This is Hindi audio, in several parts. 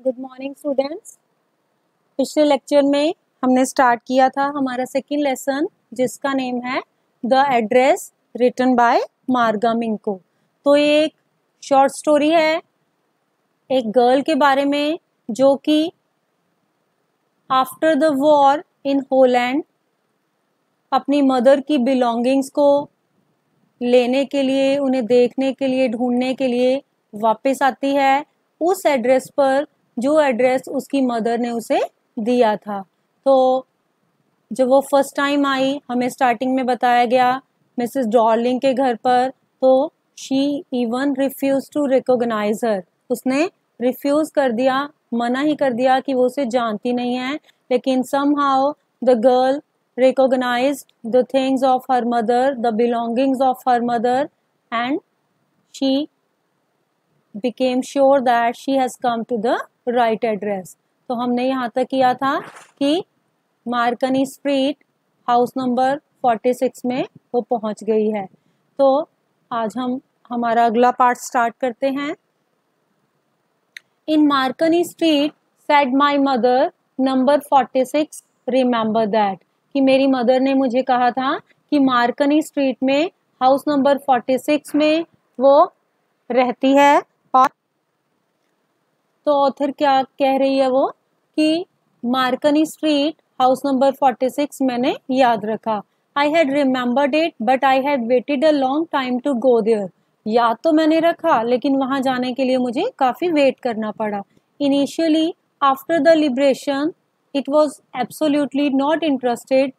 Good morning students. पिछले लेक्चर में हमने स्टार्ट किया था हमारा सेकंड लेसन जिसका नेम है द एड्रेस रिटन बाय मार्गा मिंको। तो ये एक शॉर्ट स्टोरी है एक गर्ल के बारे में जो कि after the war in Holland अपनी मदर की बिलोंगिंग्स को लेने के लिए, उन्हें देखने के लिए, ढूंढने के लिए वापस आती है उस एड्रेस पर जो एड्रेस उसकी मदर ने उसे दिया था। तो जब वो फर्स्ट टाइम आई, हमें स्टार्टिंग में बताया गया मिसेस डॉर्लिंग के घर पर, तो she even refuse to recognise her. उसने रिफ्यूज कर दिया, मना ही कर दिया कि वो उसे जानती नहीं है। लेकिन somehow the girl recognized the things of her mother, the belongings of her mother, and she became sure that she has come to the right address। तो हमने यहाँ तक किया था कि मार्कनी स्ट्रीट हाउस नंबर 46 में वो पहुँच गई है। तो आज हम हमारा अगला पार्ट स्टार्ट करते हैं। In Marconi street said my mother number 46 remember that, कि मेरी मदर ने मुझे कहा था कि मार्कनी स्ट्रीट में हाउस नंबर 46 में वो रहती है। और तो ऑथर क्या कह रही है वो कि मार्कनी स्ट्रीट हाउस नंबर 46 मैंने याद रखा। I had remembered it but I had waited a long time to go there. याद तो मैंने रखा लेकिन वहां जाने के लिए मुझे काफी वेट करना पड़ा। Initially after the liberation it was absolutely not interested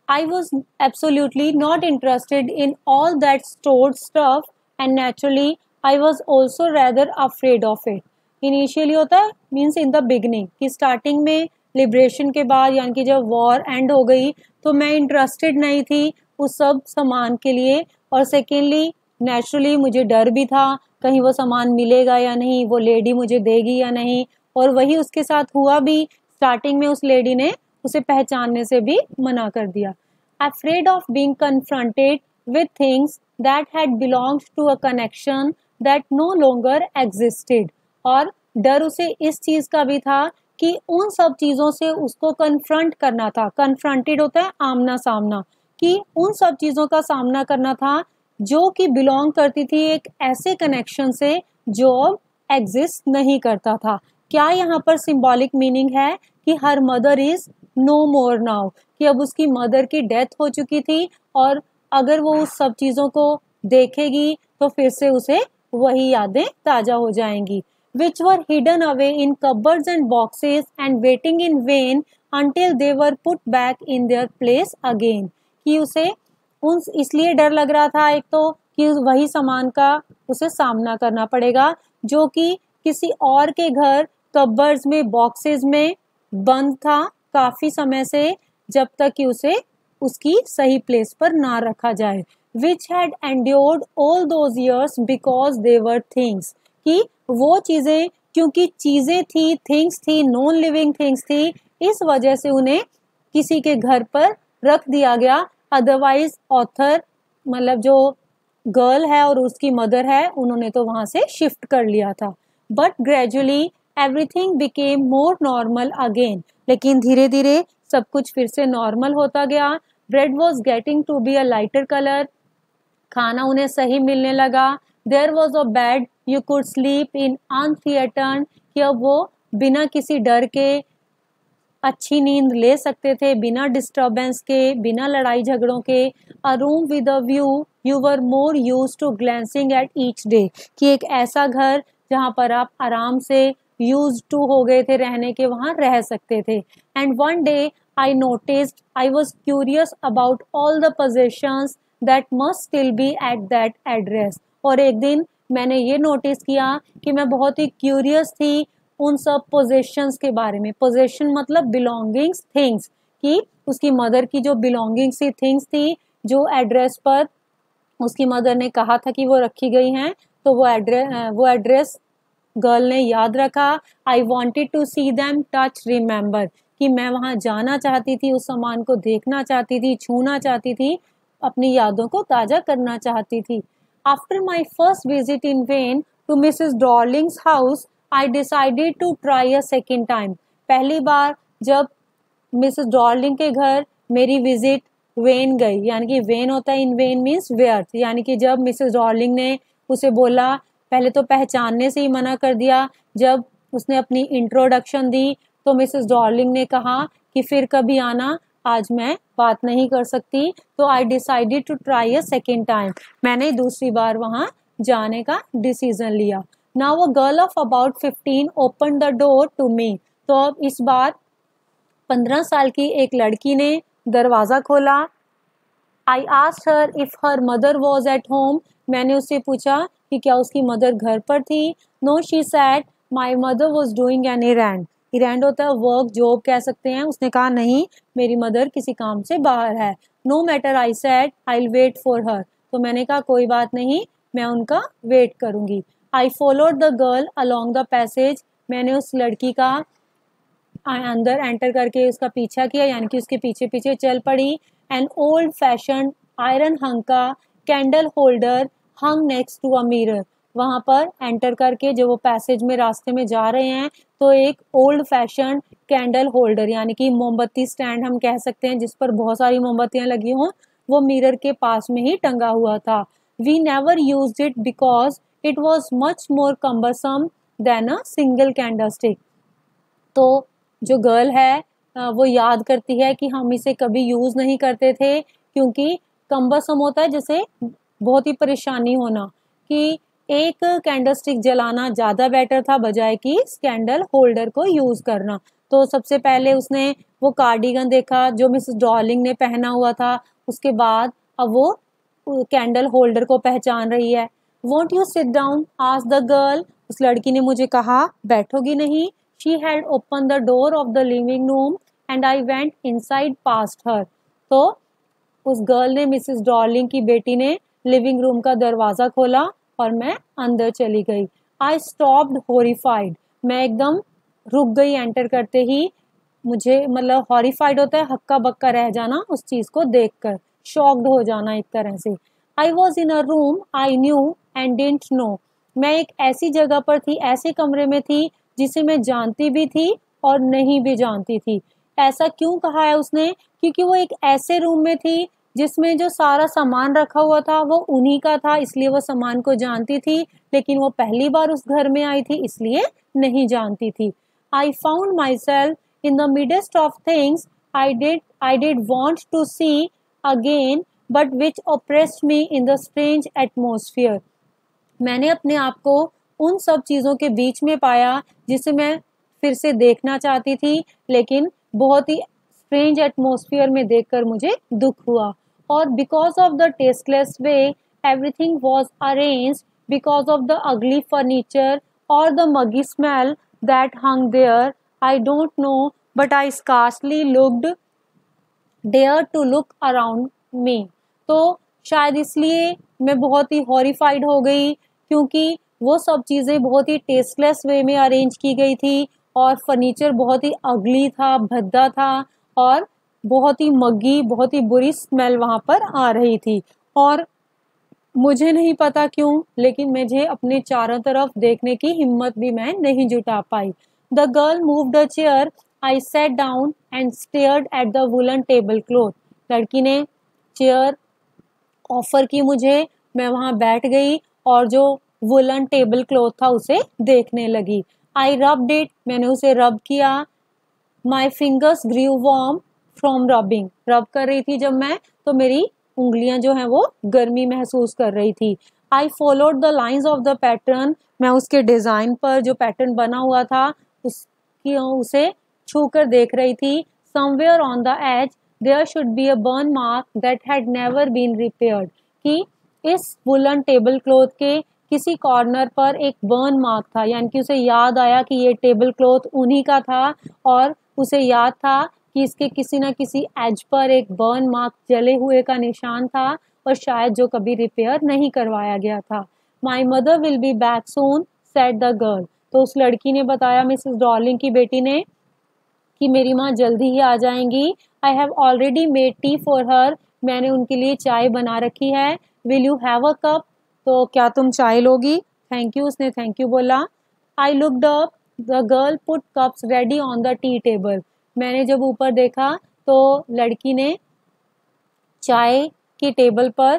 I was absolutely not interested in all that stored stuff and naturally I was also rather afraid of it। Initially होता है means in the beginning, कि starting में liberation के बाद यानी कि जब war end हो गई तो मैं interested नहीं थी उस सब सामान के लिए, और secondly naturally मुझे डर भी था कहीं वो सामान मिलेगा या नहीं, वो लेडी मुझे देगी या नहीं। और वही उसके साथ हुआ भी। स्टार्टिंग में उस लेडी ने उसे पहचानने से भी मना कर दिया। Afraid of being confronted with things that had belonged to a connection that no longer existed। और डर उसे इस चीज का भी था कि उन सब चीजों से उसको कन्फ्रंट करना था। कन्फ्रंटेड होता है आमना सामना, कि उन सब चीजों का सामना करना था जो कि बिलोंग करती थी एक ऐसे कनेक्शन से जो अब एग्जिस्ट नहीं करता था। क्या यहाँ पर सिंबॉलिक मीनिंग है कि हर mother is no more now, कि अब उसकी मदर की डेथ हो चुकी थी और अगर वो उस सब चीजों को देखेगी तो फिर से उसे वही यादें ताजा हो जाएंगी। Which were hidden away in cupboards and boxes and waiting in vain until they were put back in their place again. कि उसे उन इसलिए डर लग रहा था एक तो कि वही सामान का उसे सामना करना पड़ेगा जो कि किसी और के घर कबर्ड्स में, बॉक्सेस में बंद था काफी समय से, जब तक कि उसे उसकी सही प्लेस पर ना रखा जाए। Which had endured all those years because they were things, कि वो चीजें क्योंकि चीजें थी, थिंग्स थी, नॉन लिविंग थिंग्स थी, इस वजह से उन्हें किसी के घर पर रख दिया गया। अदरवाइज ऑथर मतलब जो गर्ल है और उसकी मदर है उन्होंने तो वहां से शिफ्ट कर लिया था। But gradually everything became more normal again, लेकिन धीरे धीरे सब कुछ फिर से नॉर्मल होता गया। Bread was getting to be a lighter colour, खाना उन्हें सही मिलने लगा। There was a bed you could sleep in unthreatened, कि अब वो बिना किसी डर के अच्छी नींद ले सकते थे, बिना डिस्टर्बेंस के, बिना लड़ाई झगड़ों के। A room with a view you were more use to glancing at each day, कि एक ऐसा घर जहाँ पर आप आराम से यूज टू हो गए थे रहने के, वहां रह सकते थे। And one day I noticed I was curious about all the possessions that must still be at that address. और एक दिन मैंने ये नोटिस किया कि मैं बहुत ही क्यूरियस थी उन सब पोजेशंस के बारे में। पोजेशन मतलब बिलोंगिंग्स, थिंग्स, कि उसकी मदर की जो बिलोंगिंग्स थी, थिंग्स थी जो एड्रेस पर उसकी मदर ने कहा था कि वो रखी गई हैं, तो वो एड्रेस गर्ल ने याद रखा। I wanted to see them touch remember, कि मैं वहां जाना चाहती थी, उस सामान को देखना चाहती थी, छूना चाहती थी, अपनी यादों को ताजा करना चाहती थी। After my first visit in vain to Mrs Dorling's house I decided to try a second time. पहली बार जब मिसेस डॉर्लिंग के घर मेरी विजिट वेन गई, यानी कि वेन होता है इन वेन मीन्स व्यर्थ, यानी कि जब मिसेस डॉर्लिंग ने उसे बोला, पहले तो पहचानने से ही मना कर दिया, जब उसने अपनी इंट्रोडक्शन दी तो मिसेस डॉर्लिंग ने कहा कि फिर कभी आना, आज मैं बात नहीं कर सकती। तो I decided to try a second time, मैंने दूसरी बार वहां जाने का डिसीजन लिया। Now a girl of about 15 open the door to me. तो अब इस बार 15 साल की एक लड़की ने दरवाजा खोला। आई asked her if her mother was at home. मैंने उससे पूछा कि क्या उसकी मदर घर पर थी। No she said my mother was doing an errand. Errand होता है वर्क, जॉब कह सकते हैं। उसने कहा नहीं, मेरी मदर किसी काम से बाहर है। No matter I said I wait for her. तो मैंने कहा कोई बात नहीं, मैं उनका वेट करूंगी। I followed the girl along the passage. मैंने उस लड़की का अंदर एंटर करके उसका पीछा किया, यानी कि उसके पीछे पीछे चल पड़ी। An old fashion iron hung का candle holder hung next to a mirror. वहां पर एंटर करके जब वो पैसेज में रास्ते में जा रहे हैं तो एक ओल्ड फैशन कैंडल होल्डर, यानी कि मोमबत्ती स्टैंड हम कह सकते हैं, जिस पर बहुत सारी मोमबत्तियां लगी हों, वो मिरर के पास में ही टंगा हुआ था। We never used it because it was much more cumbersome than a single candle stick. तो जो गर्ल है वो याद करती है कि हम इसे कभी यूज नहीं करते थे, क्योंकि कम्बरसम होता है जैसे बहुत ही परेशानी होना, कि एक कैंडल स्टिक जलाना ज्यादा बेटर था बजाय कि इस कैंडल होल्डर को यूज करना। तो सबसे पहले उसने वो कार्डिगन देखा जो मिसेस डॉर्लिंग ने पहना हुआ था, उसके बाद अब वो कैंडल होल्डर को पहचान रही है। Won't you sit down asked the girl. उस लड़की ने मुझे कहा बैठोगी नहीं। She had opened the door of the living room and I went inside past her. तो उस गर्ल ने, मिसेस डॉर्लिंग की बेटी ने लिविंग रूम का दरवाजा खोला और मैं अंदर चली गई। I stopped horrified. मैं एकदम रुक गई एंटर करते ही। मुझे मतलब हॉरिफाइड होता है हक्का बक्का रह जाना उस चीज को देखकर, शॉक्ड हो जाना एक तरह से। I was in a room I knew and didn't know. मैं एक ऐसी जगह पर थी, ऐसे कमरे में थी जिसे मैं जानती भी थी और नहीं भी जानती थी। ऐसा क्यों कहा है उसने? क्योंकि वो एक ऐसे रूम में थी जिसमें जो सारा सामान रखा हुआ था वो उन्हीं का था, इसलिए वो सामान को जानती थी, लेकिन वो पहली बार उस घर में आई थी इसलिए नहीं जानती थी। I found myself in the midst of things I did want to see again but which oppressed me in the strange atmosphere. मैंने अपने आप को उन सब चीजों के बीच में पाया जिसे मैं फिर से देखना चाहती थी, लेकिन बहुत ही स्ट्रेंज एटमॉस्फेयर में देखकर मुझे दुख हुआ। और because of the tasteless way everything was arranged, because of the ugly furniture और the muggy smell that hung there, I don't know but I scarcely looked dare to look around me. तो शायद इसलिए मैं बहुत ही हॉरिफाइड हो गई, क्योंकि वो सब चीज़ें बहुत ही टेस्टलेस वे में अरेंज की गई थी और फर्नीचर बहुत ही अगली था, भद्दा था और बहुत ही मग्गी, बहुत ही बुरी स्मेल वहाँ पर आ रही थी। और मुझे नहीं पता क्यों, लेकिन मुझे अपने चारों तरफ देखने की हिम्मत भी मैं नहीं जुटा पाई। The girl moved a chair, I sat down and stared at the woollen table cloth. लड़की ने चेयर ऑफर की मुझे, मैं वहां बैठ गई और जो वुलन टेबल क्लॉथ था उसे देखने लगी। आई रब्ड इट, मैंने उसे रब किया। My fingers grew warm from rubbing. Rub कर रही थी जब मैं, तो मेरी उंगलियां जो हैं वो गर्मी महसूस कर रही थी। I followed the lines of the pattern. मैं उसके डिजाइन पर जो पैटर्न बना हुआ था उसे छू कर देख रही थी। Somewhere on the edge there should be a burn mark that had never been repaired. कि इस वुलन टेबल क्लॉथ के किसी कॉर्नर पर एक बर्न मार्क था, यानी कि उसे याद आया कि ये टेबल क्लॉथ उन्हीं का था और उसे याद था कि इसके किसी न किसी एज पर एक बर्न मार्क जले हुए का निशान था और शायद जो कभी रिपेयर नहीं करवाया गया था। My mother will be back soon said the girl. तो उस लड़की ने बताया, मिसेस डॉर्लिंग की बेटी ने, कि मेरी माँ जल्दी ही आ जाएंगी। I have already made tea for her. मैंने उनके लिए चाय बना रखी है। Will you have a cup? तो क्या तुम चाय लोगी? थैंक यू, उसने थैंक यू बोला। आई looked up, the girl put cups ready on the tea table. मैंने जब ऊपर देखा तो लड़की ने चाय की टेबल पर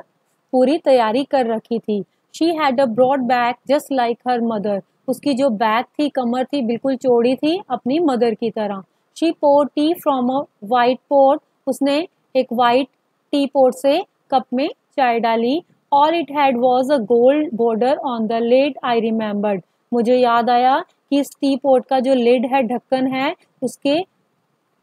पूरी तैयारी कर रखी थी। She had a broad back just like her mother. उसकी जो बैक थी, कमर थी, बिल्कुल चौड़ी थी अपनी मदर की तरह। She pour tea from a white pot. उसने एक वाइट टी पोट से कप में चाय डाली। All it had was a gold border on the lid, I remembered. मुझे याद आया कि इस टी पोट का जो लिड है, ढक्कन है, उसके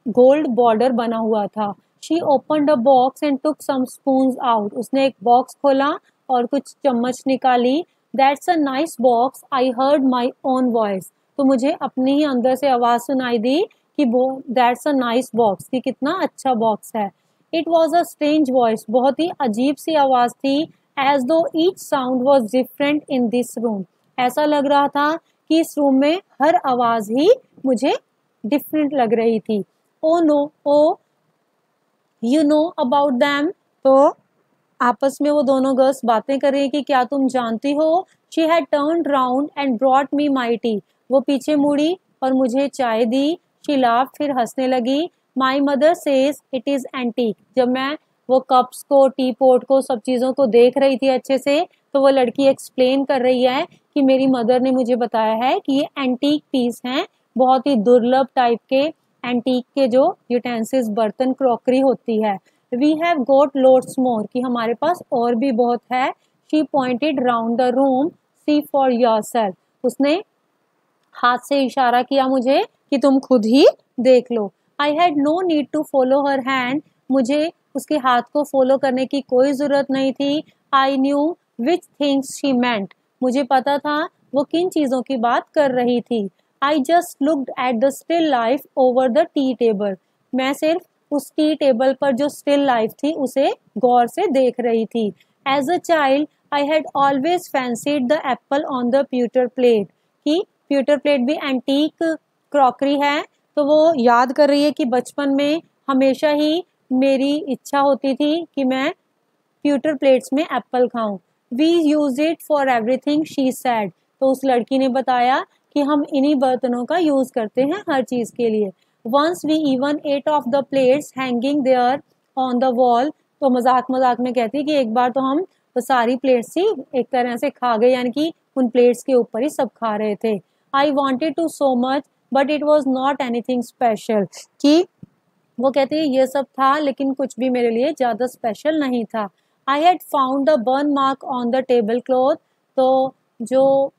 गोल्ड बॉर्डर बना हुआ था। She opened a box and took some spoons out. उसने एक बॉक्स खोला और कुछ चम्मच निकाली। That's a nice box, I heard my own voice. तो मुझे अपनी ही अंदर से आवाज सुनाई दी कि दैट्स अ नाइस बॉक्स, कि कितना अच्छा बॉक्स है। It was a strange voice, बहुत ही अजीब सी आवाज थी। एज दो each sound was different in this room. ऐसा लग रहा था कि इस रूम में हर आवाज ही मुझे डिफरेंट लग रही थी। Oh no, oh you know about them. तो आपस में वो दोनों गर्ल्स बातें कर रही कि क्या तुम जानती हो। She had turned round and brought me my T. वो पीछे मुड़ी और मुझे चाय दी। शी लाफ, फिर हंसने लगी। My mother says it is antique. जब मैं वो कप्स को, टी पोट को, सब चीज़ों को देख रही थी अच्छे से, तो वो लड़की एक्सप्लेन कर रही है कि मेरी मदर ने मुझे बताया है कि ये एंटीक पीस हैं, बहुत ही दुर्लभ टाइप के एंटीक के जो यूटेंसिल्स, बर्तन, क्रॉकरी होती है। We have got loads more, कि हमारे पास और भी बहुत है। She pointed round the room, see for yourself. उसने हाथ से इशारा किया मुझे कि तुम खुद ही देख लो। I had no need to follow her hand. मुझे उसके हाथ को फॉलो करने की कोई जरूरत नहीं थी। I knew which things she meant. मुझे पता था वो किन चीजों की बात कर रही थी। I just looked at the still life over the tea table. मैं सिर्फ उस टी टेबल पर जो स्टिल लाइफ थी उसे गौर से देख रही थी। As a child I had always fancied the apple on the pewter plate, कि प्यूटर प्लेट भी एंटीक क्रॉकरी है। तो वो याद कर रही है कि बचपन में हमेशा ही मेरी इच्छा होती थी कि मैं प्यूटर प्लेट्स में एप्पल खाऊं। We use it for everything, she said. तो उस लड़की ने बताया कि हम इन्हीं बर्तनों का यूज करते हैं हर चीज के लिए। Once we even ate off the plates hanging there on the wall. तो मजाक मजाक में कहती कि एक बार तो हम तो सारी प्लेट्स ही एक तरह से खा गए, यानी कि उन प्लेट्स के ऊपर ही सब खा रहे थे। I wanted to so much but it was not anything special, कि वो कहती है ये सब था लेकिन कुछ भी मेरे लिए ज्यादा स्पेशल नहीं था। I had found the burn mark on the table cloth. तो जो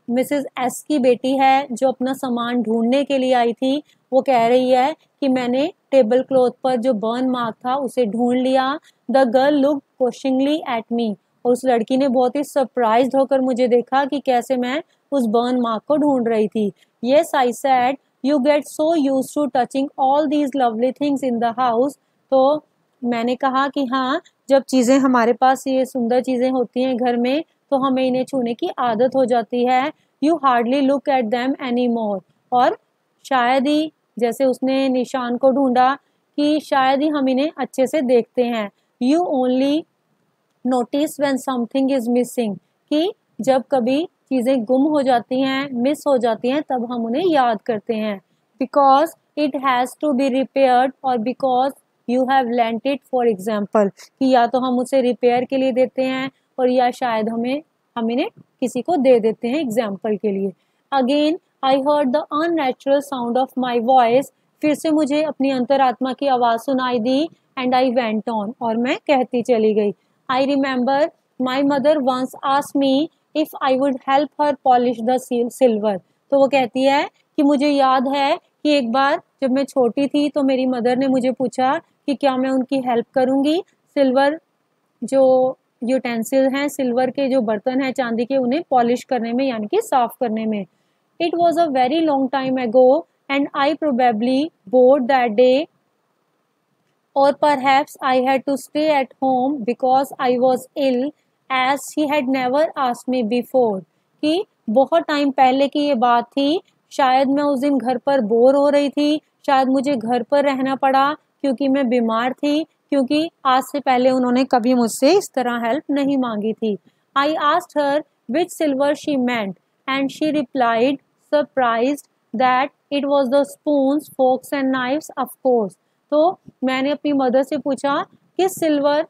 मिसेस एस की बेटी है, जो अपना सामान ढूंढने के लिए आई थी, वो कह रही है कि मैंने टेबल क्लॉथ पर जो बर्न मार्क था उसे ढूंढ लिया। The girl look questioningly at me. और उस लड़की ने बहुत ही सरप्राइज्ड होकर मुझे देखा कि कैसे मैं उस बर्न मार्क को ढूंढ रही थी। Yes I said, you get so used to touching all these lovely things in the house. तो मैंने कहा कि हाँ, जब चीज़ें हमारे पास, ये सुंदर चीज़ें होती हैं घर में, तो हमें इन्हें छूने की आदत हो जाती है। You hardly look at them any more. और शायद ही, जैसे उसने निशान को ढूंढा, कि शायद ही हम इन्हें अच्छे से देखते हैं। You only notice when something is missing, कि जब कभी चीज़ें गुम हो जाती हैं, मिस हो जाती हैं, तब हम उन्हें याद करते हैं। Because it has to be repaired, और because you have lent it for example, कि या तो हम उसे रिपेयर के लिए देते हैं, और या शायद हम इन्हें किसी को दे देते हैं एग्जाम्पल के लिए। Again I heard the unnatural sound of my voice. फिर से मुझे अपनी अंतरात्मा की आवाज़ सुनाई दी। एंड आई वेंट ऑन, और मैं कहती चली गई। I remember my mother once asked me if I would help her polish the silver. तो वो कहती है कि मुझे याद है कि एक बार जब मैं छोटी थी तो मेरी मदर ने मुझे पूछा कि क्या मैं उनकी हेल्प करूंगी सिल्वर जो यूटेंसिल हैं, सिल्वर के जो बर्तन हैं चांदी के, उन्हें पॉलिश करने में, यानी कि साफ करने में। It was a very long time एगो and I probably board that day, or perhaps I had to stay at home because I was ill, as she had never asked me before। कि बहुत टाइम पहले की ये बात थी, शायद मैं उस दिन घर पर बोर हो रही थी, शायद मुझे घर पर रहना पड़ा क्योंकि मैं बीमार थी, क्योंकि आज से पहले उन्होंने कभी मुझसे इस तरह हेल्प नहीं मांगी थी। I asked her which silver she meant and she replied surprised that it was the spoons forks and knives of course. तो मैंने अपनी मदर से पूछा किस सिल्वर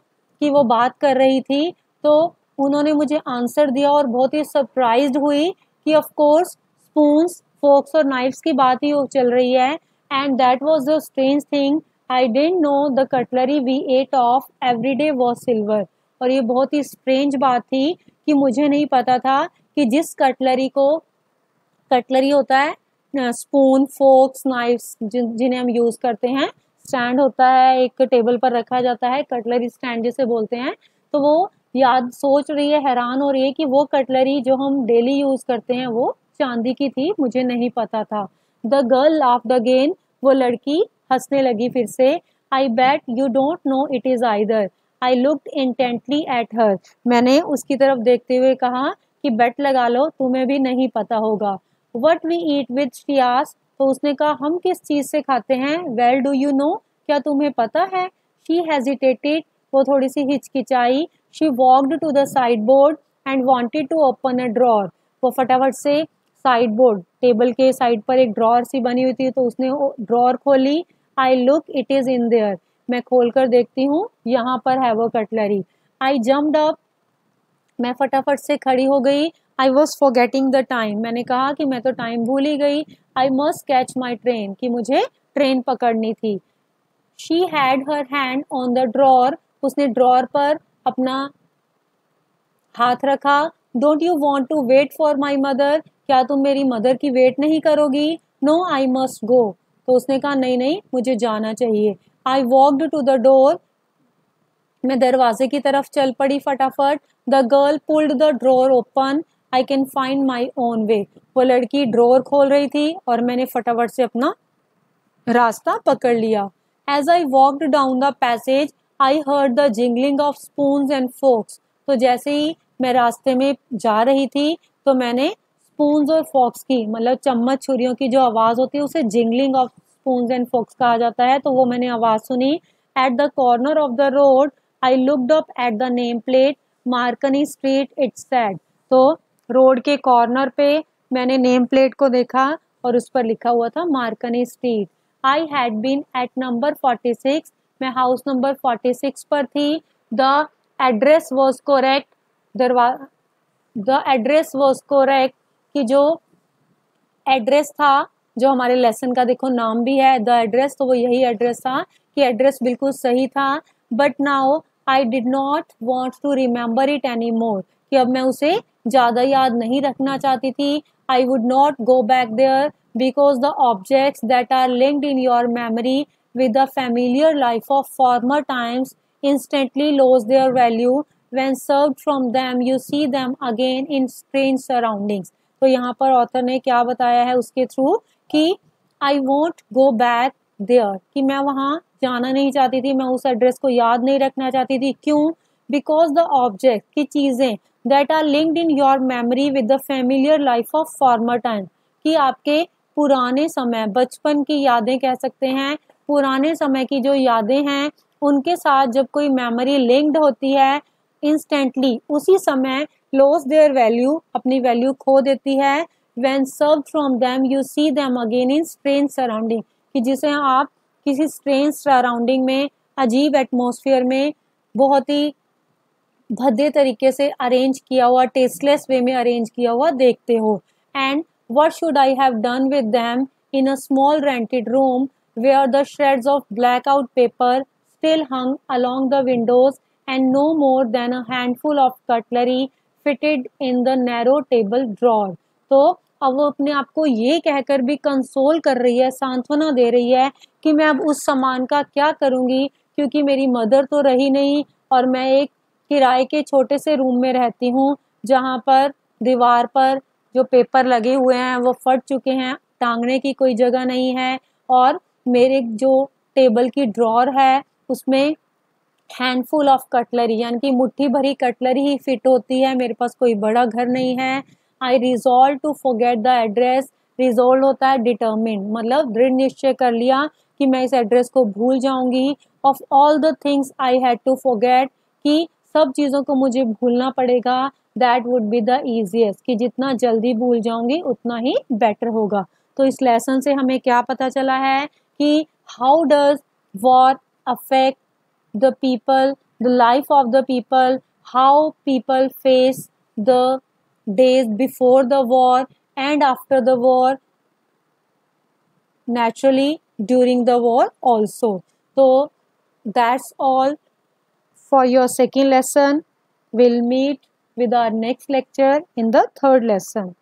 की वो बात कर रही थी, तो उन्होंने मुझे आंसर दिया और बहुत ही सरप्राइज्ड हुई कि ऑफ कोर्स स्पून्स फोक्स और नाइफ्स की बात ही चल रही है। And that was the strange thing, I didn't know the cutlery we ate off everyday was silver. और ये बहुत ही स्ट्रेंज बात थी कि मुझे नहीं पता था कि जिस कटलरी को, कटलरी होता है स्पून फोक्स नाइफ्स जिन्हें हम यूज करते हैं, स्टैंड होता है एक टेबल पर रखा जाता है, कटलरी स्टैंड जिसे बोलते हैं। तो वो याद सोच रही है, हैरान हो रही है कि वो कटलरी जो हम डेली यूज करते हैं वो चांदी की थी, मुझे नहीं पता था। द गर्ल लाफ्ड अगेन, वो लड़की हंसने लगी फिर से। I bet you don't know it is either. I looked intently at her, मैंने उसकी तरफ देखते हुए कहा कि बेट लगा लो तुम्हें भी नहीं पता होगा। What we eat with she asked, तो उसने कहा हम किस चीज से खाते हैं। वेल डू यू नो, क्या तुम्हें पता है। शी हेजिटेटेड, वो थोड़ी सी हिचकिचाई। She walked to the side board and wanted to open a drawer, वो फटाफट से साइड बोर्ड, टेबल के साइड पर एक ड्रॉर सी बनी हुई थी तो उसने ड्रॉर खोली। I look it is in their, मैं खोल कर देखती हूँ यहाँ पर है वो कटलरी। आई जम्प्ड अप, मैं फटाफट से खड़ी हो गई। I was forgetting the time, मैंने कहा कि मैं तो टाइम भूल ही गई। I must catch my train, कि मुझे ट्रेन पकड़नी थी। She had her hand on the drawer, उसने ड्रॉर पर अपना हाथ रखा। Don't you want to wait for my mother, क्या तुम मेरी मदर की वेट नहीं करोगी। नो आई मस्ट गो, तो उसने कहा नहीं नहीं मुझे जाना चाहिए। I walked to the door, मैं दरवाजे की तरफ चल पड़ी फटाफट। The girl pulled the drawer open, I can find my own way, वो लड़की ड्रॉर खोल रही थी और मैंने फटाफट से अपना रास्ता पकड़ लिया। As I walked down the passage I heard the jingling of spoons and forks, तो जैसे ही मैं रास्ते में जा रही थी तो मैंने स्पून्स और फोक्स की, मतलब चम्मच छुरियों की जो आवाज होती है उसे jingling of spoons and forks कहा जाता है, तो वो मैंने आवाज सुनी। At the corner of the road I looked up at the name plate Marconi street it's said, तो रोड के कॉर्नर पे मैंने नेम प्लेट को देखा और उस पर लिखा हुआ था Marconi street. I had been at number 46, मैं हाउस नंबर 46 पर थी। The address was correct, the address was correct, कि जो एड्रेस था, जो हमारे लेसन का देखो नाम भी है द एड्रेस, तो वो यही एड्रेस था कि एड्रेस बिल्कुल सही था। But now I did not want to remember it any more, कि अब मैं उसे ज्यादा याद नहीं रखना चाहती थी। I would not go back there because the objects that are linked in your memory with the familiar life of former times instantly lose their value when served from them you see them again in strange surroundings। तो यहाँ पर ऑथर ने क्या बताया है उसके थ्रू कि I won't go back there, कि मैं वहाँ जाना नहीं चाहती थी, मैं उस एड्रेस को याद नहीं रखना चाहती थी। क्यों? Because the object, की चीजें that are linked in your memory with the familiar life of former time, कि आपके पुराने समय, बचपन की यादें कह सकते हैं, पुराने समय की जो यादें हैं उनके साथ जब कोई मेमोरी लिंक्ड होती है इंस्टेंटली उसी समय लॉस देयर वैल्यू, अपनी वैल्यू खो देती है। When served from them you see them again in strange surrounding, कि जिसे आप किसी स्ट्रेंज सराउंडिंग में, अजीब एटमॉस्फेयर में, बहुत ही भद्दे तरीके से अरेंज किया हुआ, टेस्टलेस वे में अरेंज किया हुआ देखते हो। And what should I have done with them in a small rented room where the shreds of blackout paper still hung along the windows and no more than a handful of cutlery fitted in the narrow table drawer। तो अब वो अपने आप को ये कहकर भी कंसोल कर रही है, सांत्वना दे रही है कि मैं अब उस सामान का क्या करूंगी, क्योंकि मेरी मदर तो रही नहीं और मैं एक किराए के छोटे से रूम में रहती हूँ जहाँ पर दीवार पर जो पेपर लगे हुए हैं वो फट चुके हैं, टांगने की कोई जगह नहीं है, और मेरे जो टेबल की ड्रॉर है उसमें हैंडफुल ऑफ कटलरी, यानी कि मुट्ठी भरी कटलरी ही फिट होती है, मेरे पास कोई बड़ा घर नहीं है। I resolve to forget the address, resolve होता है डिटर्मिन, मतलब दृढ़ निश्चय कर लिया कि मैं इस एड्रेस को भूल जाऊंगी। Of all the things I had to forget, कि सब चीज़ों को मुझे भूलना पड़ेगा। That would be the easiest, कि जितना जल्दी भूल जाऊंगी उतना ही बेटर होगा। तो इस लेसन से हमें क्या पता चला है कि how does war affect the people, the life of the people, how people face the days before the war and after the war, naturally during the war also. So that's all for your second lesson. We'll meet with our next lecture in the third lesson.